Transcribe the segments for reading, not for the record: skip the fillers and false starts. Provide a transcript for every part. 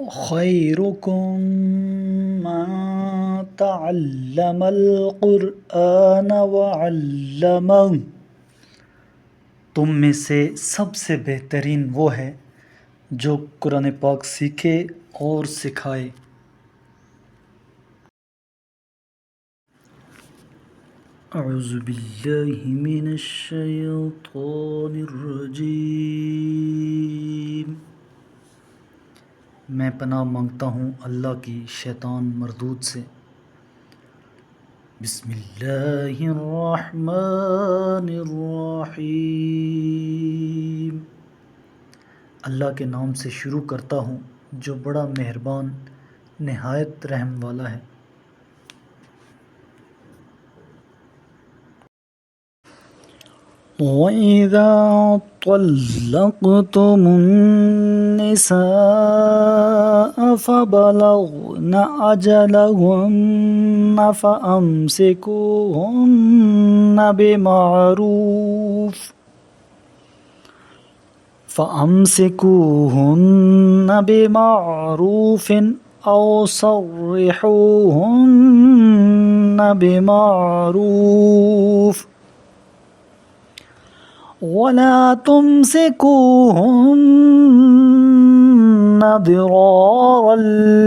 خیرکم من تعلم القرآن وعلمہ، تم میں سے سب سے بہترین وہ ہے جو قرآن پاک سیکھے اور سکھائے۔ اعوذ باللہ من الشیطان الرجیم، میں پناہ مانگتا ہوں اللہ کی شیطان مردود سے۔ بسم اللہ الرحمن الرحیم، اللہ کے نام سے شروع کرتا ہوں جو بڑا مہربان نہایت رحم والا ہے۔ وَإِذَا طَلَّقْتُمُ النِّسَاءَ فَبَلَغْنَ أَجَلَهُنَّ فَأَمْسِكُوهُنَّ بِمَعْرُوفٍ أَوْ سَرِّحُوهُنَّ بِمَعْرُوفٍ وَلَا تُمْسِكُوهُنَّ ضِرَارًا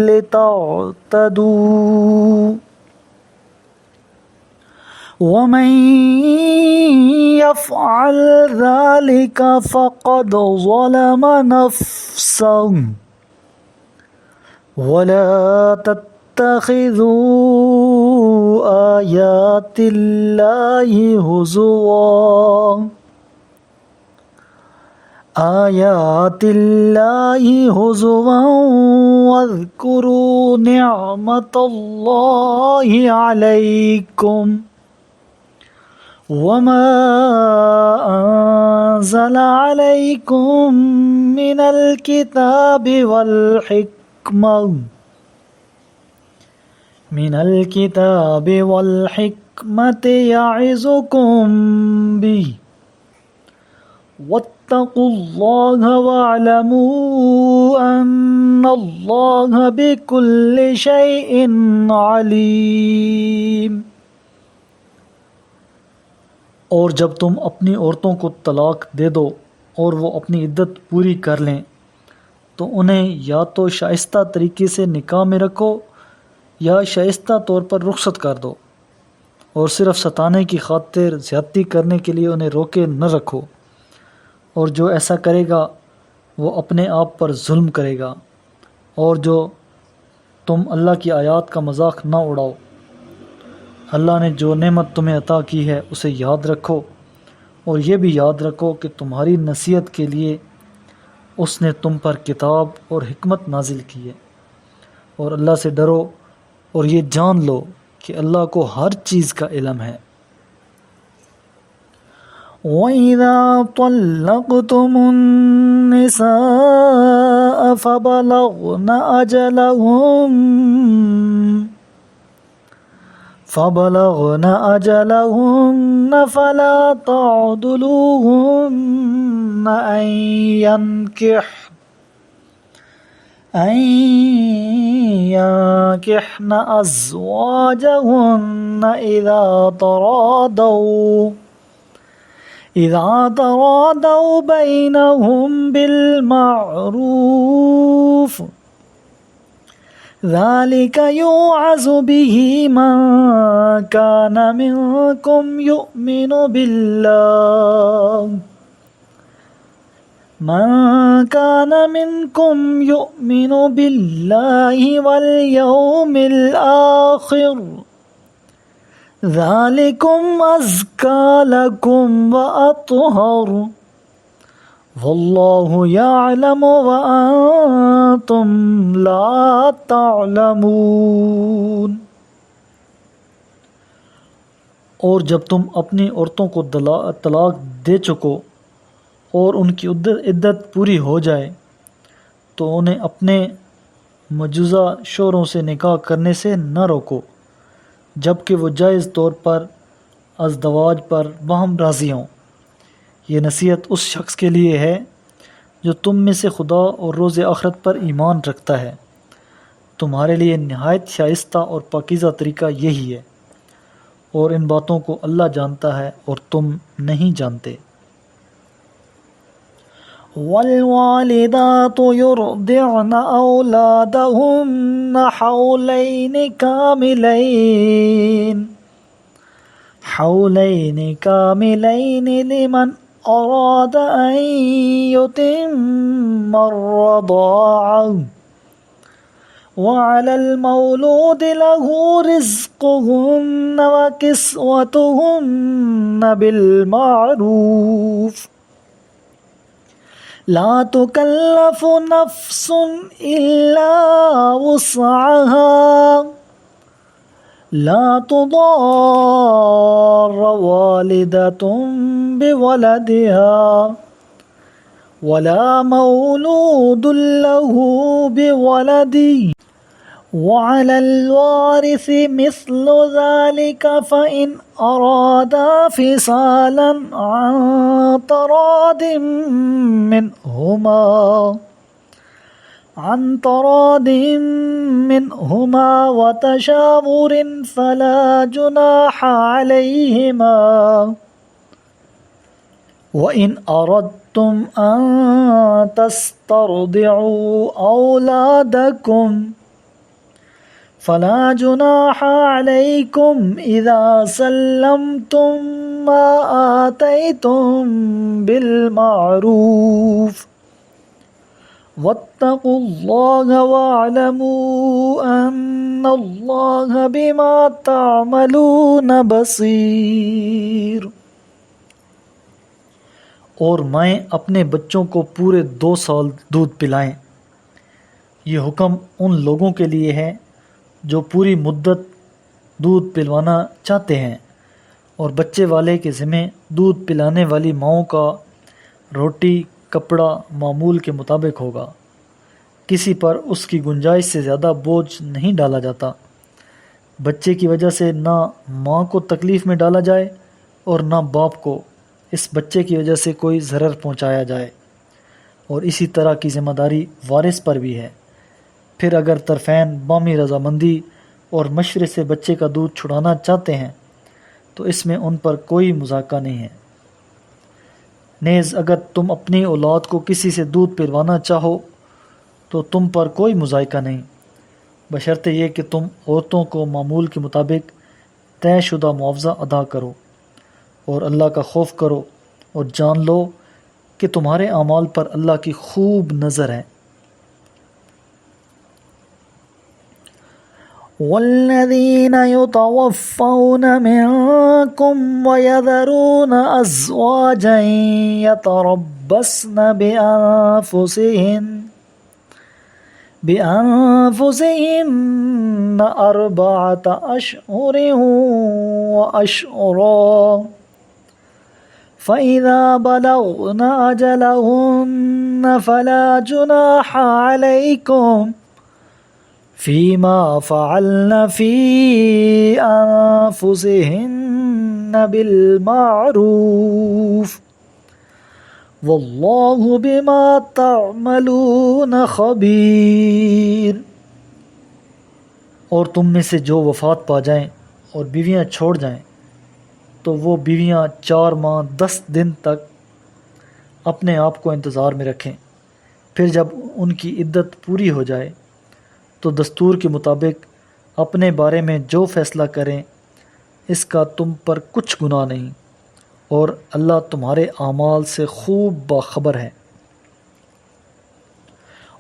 لِتَعْتَدُوا ۚ وَمَنْ يَفْعَلْ ذَلِكَ فَقَدْ ظَلَمَ نَفْسَهُ ۚ وَلَا تَتَّخِذُوا آيَاتِ اللَّهِ هُزُوًا وَاذْكُرُوا نِعْمَةَ اللَّهِ عَلَيْكُمْ وَمَا أَنزَلَ عَلَيْكُمْ مِنَ الْكِتَابِ وَالْحِكْمَةِ يَعِظُكُمْ بِهِ ۚ وَاتَّقُوا اللَّهَ وَاعْلَمُوا أَنَّ اللَّهَ بِكُلِّ شَيْءٍ عَلِيمٌ۔ اور جب تم اپنی عورتوں کو طلاق دے دو اور وہ اپنی عدت پوری کر لیں تو انہیں یا تو شائستہ طریقے سے نکاح میں رکھو یا شائستہ طور پر رخصت کر دو، اور صرف ستانے کی خاطر زیادتی کرنے کے لیے انہیں روکے نہ رکھو، اور جو ایسا کرے گا وہ اپنے آپ پر ظلم کرے گا۔ اور جو تم اللہ کی آیات کا مذاق نہ اڑاؤ، اللہ نے جو نعمت تمہیں عطا کی ہے اسے یاد رکھو، اور یہ بھی یاد رکھو کہ تمہاری نصیحت کے لیے اس نے تم پر کتاب اور حکمت نازل کی ہے، اور اللہ سے ڈرو اور یہ جان لو کہ اللہ کو ہر چیز کا علم ہے۔ وَإِذَا طَلَّقْتُمُ النِّسَاءَ فَبَلَغْنَ أَجَلَهُنَّ فَلَا تَعْضُلُوهُنَّ أَنْ يَنكِحْنَ أَزْوَاجَهُنَّ إِذَا تَرَاضَوْا بَيْنَهُم بِالْمَعْرُوفِ ۚ ذَلِكَ يُوعَظُ بِهِ مَنْ كَانَ مِنْكُمْ يُؤْمِنُ بِاللَّهِ وَالْيَوْمِ الْآخِرِ ۚ ذَلِكُمْ أَزْكَىٰ لَكُمْ وَأَطْهَرُ ۗ وَاللَّهُ يَعْلَمُ وَأَنْتُمْ لَا تَعْلَمُونَ۔ اور جب تم اپنی عورتوں کو طلاق دے چکو اور ان کی عدت پوری ہو جائے تو انہیں اپنے مجوزہ شوہروں سے نکاح کرنے سے نہ روکو جب کہ وہ جائز طور پر ازدواج پر باہم راضی ہوں۔ یہ نصیحت اس شخص کے لیے ہے جو تم میں سے خدا اور روز آخرت پر ایمان رکھتا ہے۔ تمہارے لیے نہایت شائستہ اور پاکیزہ طریقہ یہی ہے، اور ان باتوں کو اللہ جانتا ہے اور تم نہیں جانتے۔ والوالدات يرضعن أولادهن حولين كاملين لمن أراد أن يتم الرضاعة وعلى المولود له رزقهن وكسوتهن بالمعروف لا تكلف نفس إلا وسعها لا تضار والدة بولدها ولا مولود له بولده وعلى الوارث مثل ذلك فإن أرادا فصالا عن تراض منهما وتشاور فلا جناح عليهما وإن أردتم أن تسترضعوا أولادكم فلا جناح عليكم إذا سلمتم ما آتيتم بالمعروف واتقوا الله واعلموا أن الله بما تعملون بصير۔ اور مائیں اپنے بچوں کو پورے 2 سال دودھ پلائیں۔ یہ حکم ان لوگوں کے لیے ہے جو پوری مدت دودھ پلوانا چاہتے ہیں، اور بچے والے کے ذمہ دودھ پلانے والی ماؤں کا روٹی کپڑا معمول کے مطابق ہوگا۔ کسی پر اس کی گنجائش سے زیادہ بوجھ نہیں ڈالا جاتا، بچے کی وجہ سے نہ ماں کو تکلیف میں ڈالا جائے اور نہ باپ کو اس بچے کی وجہ سے کوئی ضرر پہنچایا جائے، اور اسی طرح کی ذمہ داری وارث پر بھی ہے۔ پھر اگر طرفین بامی رضامندی اور مشورے سے بچے کا دودھ چھڑانا چاہتے ہیں تو اس میں ان پر کوئی مذاکرہ نہیں ہے۔ نیز اگر تم اپنی اولاد کو کسی سے دودھ پلوانا چاہو تو تم پر کوئی مذائقہ نہیں، بشرطے یہ کہ تم عورتوں کو معمول کے مطابق طے شدہ معاوضہ ادا کرو، اور اللہ کا خوف کرو، اور جان لو کہ تمہارے اعمال پر اللہ کی خوب نظر ہے۔ والذين يتوفون منكم ويذرون أزواجا يتربصن بأنفسهن 4 أشهر وأشهرا فإذا بلغن أجلهن فلا جناح عليكم فيما فعلن في أنفسهن بالمعروف والله بما تعملون خبير۔ اور تم میں سے جو وفات پا جائیں اور بیویاں چھوڑ جائیں تو وہ بیویاں 4 ماہ 10 دن تک اپنے آپ کو انتظار میں رکھیں، پھر جب ان کی عدت پوری ہو جائے تو دستور کے مطابق اپنے بارے میں جو فیصلہ کریں اس کا تم پر کچھ گناہ نہیں، اور اللہ تمہارے اعمال سے خوب باخبر ہے۔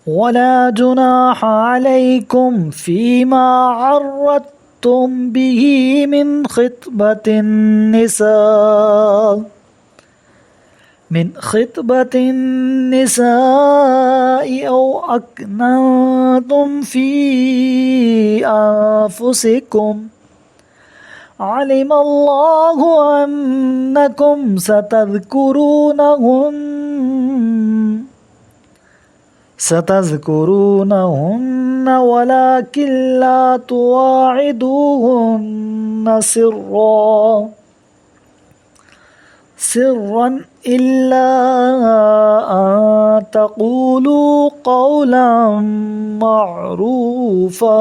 ولا جناح عليكم فيما عرضتم به من خطبة النساء أو أكننتم في أنفسكم علم الله أنكم ستذكرونهن ولكن لا تواعدوهن سرا إلا أن تقولوا قولا معروفا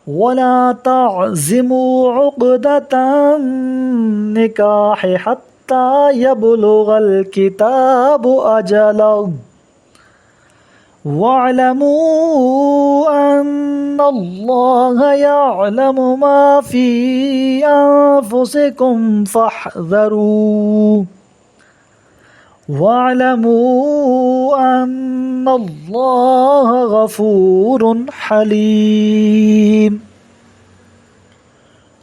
ولا تعزموا عقدة النكاح حتى يبلغ الكتاب أجله واعلموا أن الله يعلم ما في أنفسكم فاحذروا واعلموا أن الله غفور حليم.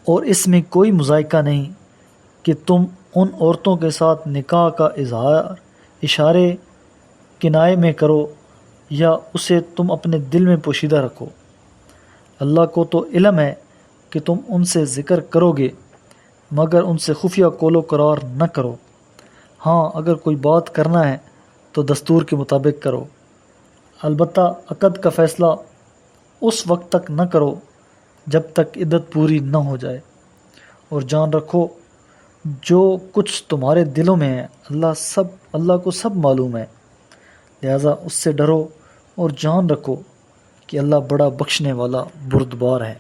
اور اس میں کوئی مذائقہ نہیں کہ تم ان عورتوں کے ساتھ نکاح کا اشارے کنائے میں کرو یا اسے تم اپنے دل میں پوشیدہ رکھو. اللہ کو تو علم ہے کہ تم ان سے ذکر کرو گے مگر ان سے خفیہ قول و قرار نہ کرو. ہاں اگر کوئی بات کرنا ہے تو دستور کے مطابق کرو، البتہ عقد کا فیصلہ اس وقت تک نہ کرو جب تک عدت پوری نہ ہو جائے. اور جان رکھو جو کچھ تمہارے دلوں میں ہے اللہ کو سب معلوم ہے، لہذا اس سے ڈرو اور جان رکھو کہ اللہ بڑا بخشنے والا بردبار ہے.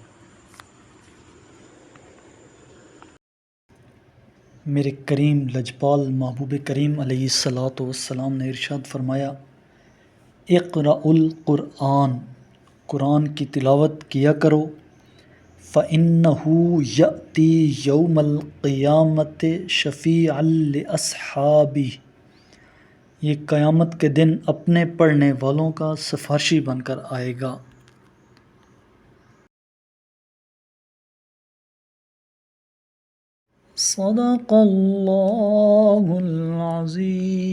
میرے کریم لجپال محبوب کریم علیہ الصلاۃ والسلام نے ارشاد فرمایا، اقرأ القرآن، قرآن کی تلاوت کیا کرو، فإنہ یأتی یوم القیامت شفیعا لأصحابہ، یہ قیامت کے دن اپنے پڑھنے والوں کا سفارشی بن کر آئے گا. صدق اللہ العظیم.